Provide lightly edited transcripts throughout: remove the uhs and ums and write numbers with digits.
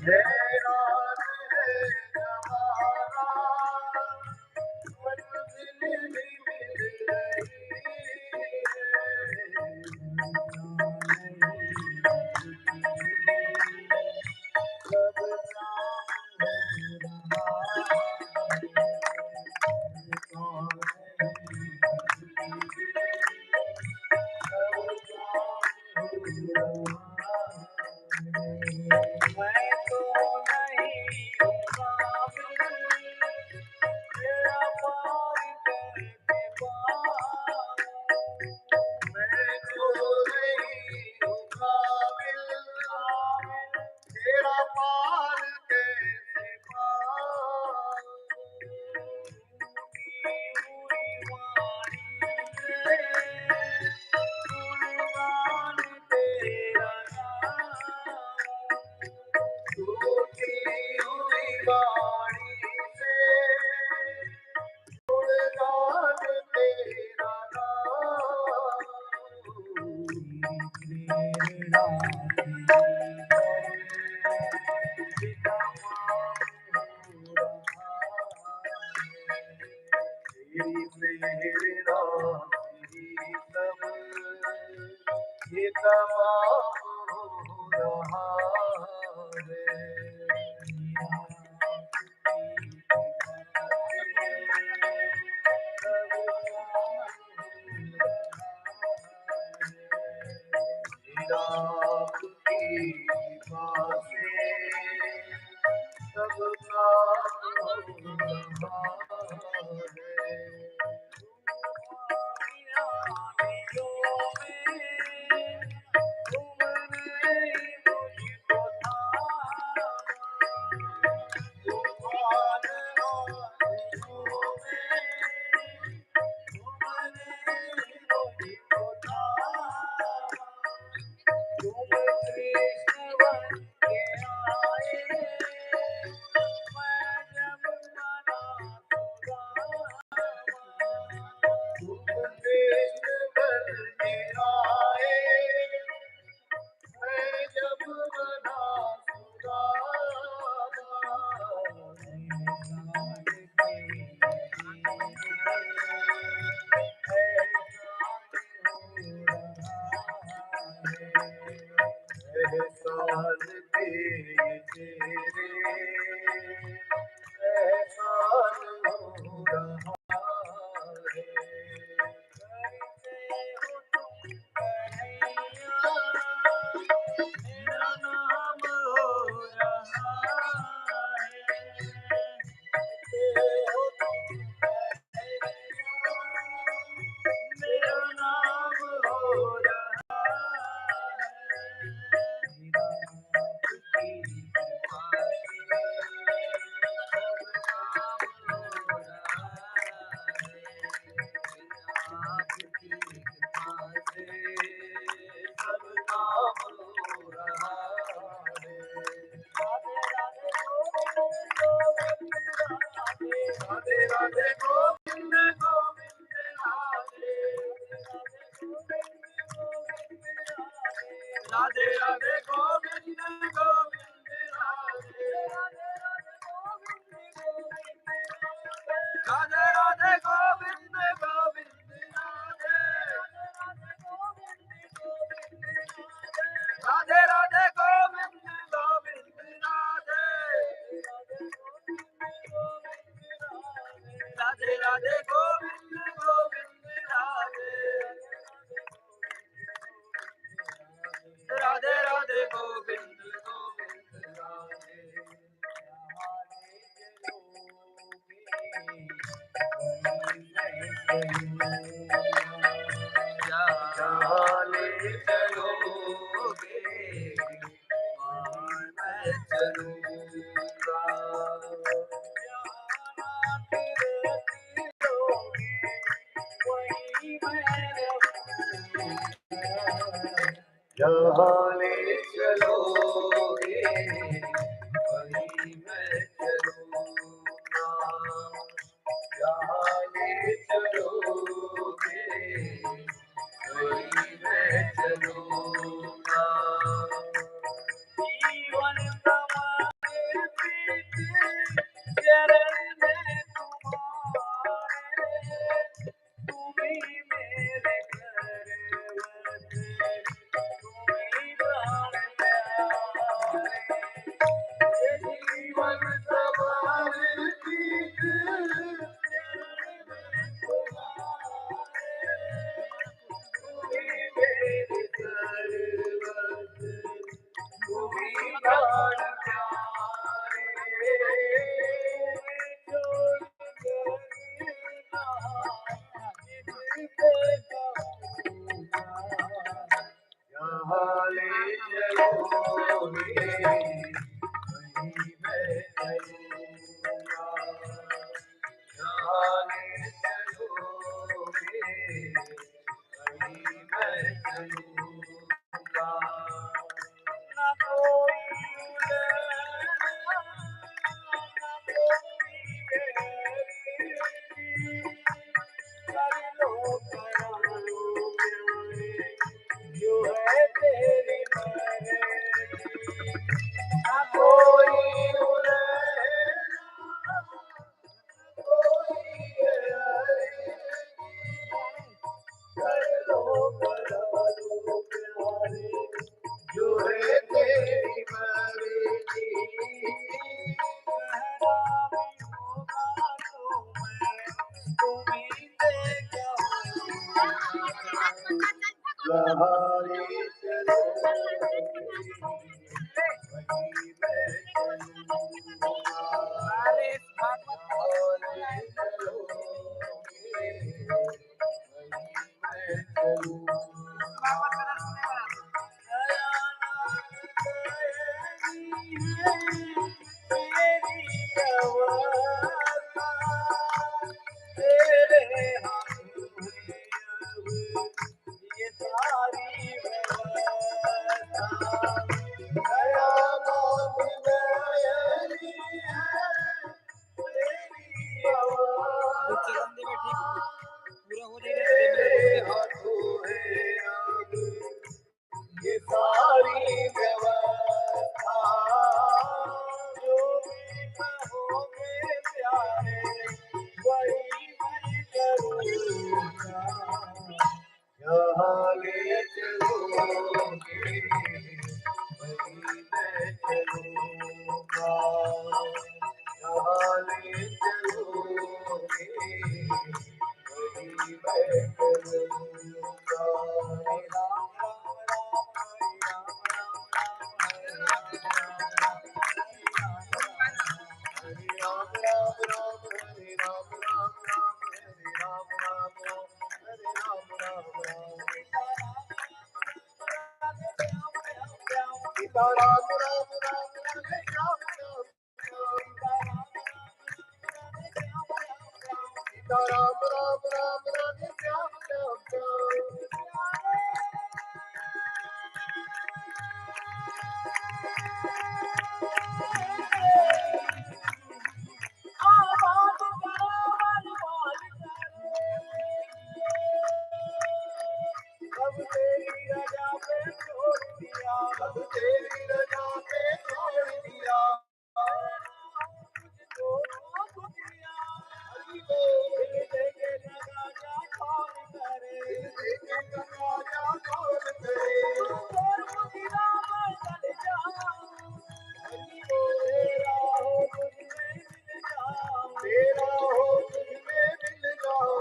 है राज है हमारा, मंजिल भी मिल रही मैं तो नहीं हूँ काबिल तेरा पार करके पाऊं, मैं तो नहीं हूँ काबिल तेरा पार कैसे पाऊं, टूटी हुई वाणी में गुणगान तेरा गाऊं, टूटी हुई वाणी से गुणगान तेरा गाऊं, प्रेरणा तेरी प्रेरणा तेरी सब ये तमाम हो रहा सब काम हो रहा है। एहसान तेरे तेरे एहसान हो रहा है। करते हो तुम कन्हैया, मेरा नाम हो रहा है। करते हो तुम कन्हैया, मेरा नाम हो रहा राधे राधे गोविंद गोविंद राधे, राधे राधे गोविंद गोविंद राधे, राधे राधे गोविंद गोविंद राधे, राधे राधे गोविंद गोविंद राधे, राधे राधे गोविंद गोविंद राधे, राधे राधे गोविंद गोविंद राधे। जहाँ ले चलोगे वहाँ मैं चलूँगा, जहाँ ले चलोगे वहीं मैं चलूँगा, जहाँ ले चलोगे वहीं मैं चलूँगा। यहाँ ले चलोगे वहीं मैं चलूँगा, यहाँ ले चलोगे वहीं मैं चलूँगा। ना कोई कर लो जो है तेरी मर्जी, ना कोई कर लो प्यारे जो है तेरी मर्जी। लहारे चलो वहीं मैं चलूँगा, लहारे चलोगे वहीं मैं चलूँगा। मेरी अवस्था तेरे हाथों में ये सारी व्यवस्था, कयामत गई है तेरी अवस्था तेरे हाथों है अब ये सारी व्यवस्था। जो भी कहोगे प्यारे वही मैं करूँगा, यहाँ ले चलोगे वहीं मैं चलूँगा, यहाँ ले चलोगे वहीं मैं चलूँगा। हरे राम राम राम हरे राम राम राम हरे राम राम राम हरे राम राम राम। सीता राम राम राम हरे राम राम सीता राम राम राम राधे श्याम श्याम अब तेरी रजा पे छोड़ दिया, अब तेरी रजा पे छोड़ दिया, तुझको रोक दिया। अभी तो दिल देके राजा कौन करे, दिल देके राजा कौन करे। और मुझिला मैं चल जाऊं, अभी तो तेरा हो तुझ में मिल जाऊं, तेरा हो तुझ में मिल जाऊं।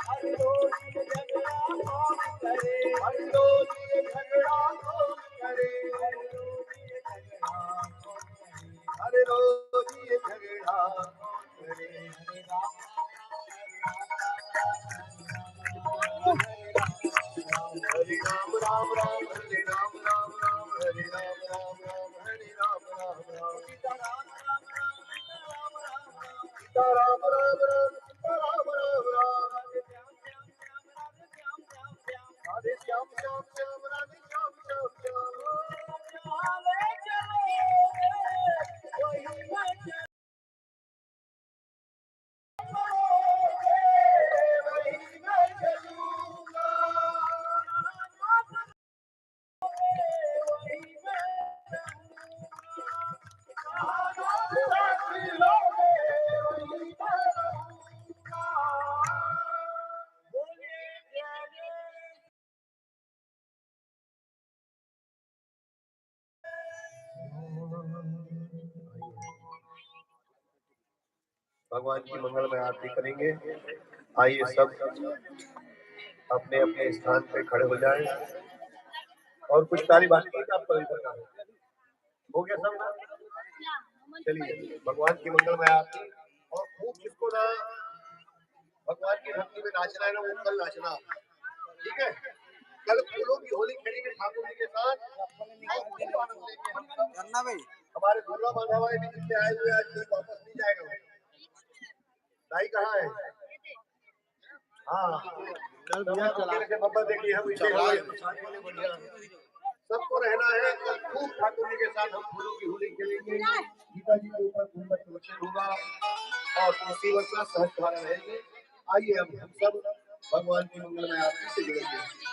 हर रोज ये झगड़ा कौन करे, हर रोज ये झगड़ा कौन करे, हर रोज ये झगड़ा कौन करे, हर रोज ये झगड़ा कौन करे। हरे राम राम राम हरे राम राम राम हरे राम राम राम हरे राम राम राम। सीता राम राम राम सीता राम राम राम सीता राम राम राम राधे श्याम श्याम श्याम राधे श्याम श्याम श्याम। चले चले वही मैं चलोगे वही मैं चलूँगा, वही मैं भगवान की मंगलमय आरती करेंगे। आइए सब अपने अपने स्थान पे खड़े हो जाएं और कुछ कार्य बाकी है आप पवित्र का हो गया सब। चलिए भगवान की मंगलमय आरती और भगवान की भक्ति में नाचना है ना, वो कल नाचना, ठीक है। कल फूलों की होली खेलेंगे ठाकुर जी के साथ, खूब आनंद लेंगे हम सब। हमारे दुर्गा माधव भी जितने आए हुए आज कोई वापस नहीं जाएगा। भाई कहाँ है? हाँ, कल भैया चला के बब्बर देखिए हम इसे बढ़िया सबको रहना है। कल खूब ठाकुर जी के साथ हम फूलों की होली खेलेंगे, गीता जी के ऊपर घूमकर प्रवचन होगा और तुलसी वर्षा सहज धारा रहेगी। आइए अब हम सब भगवान की मंगलमय आरती से जुड़ेंगे।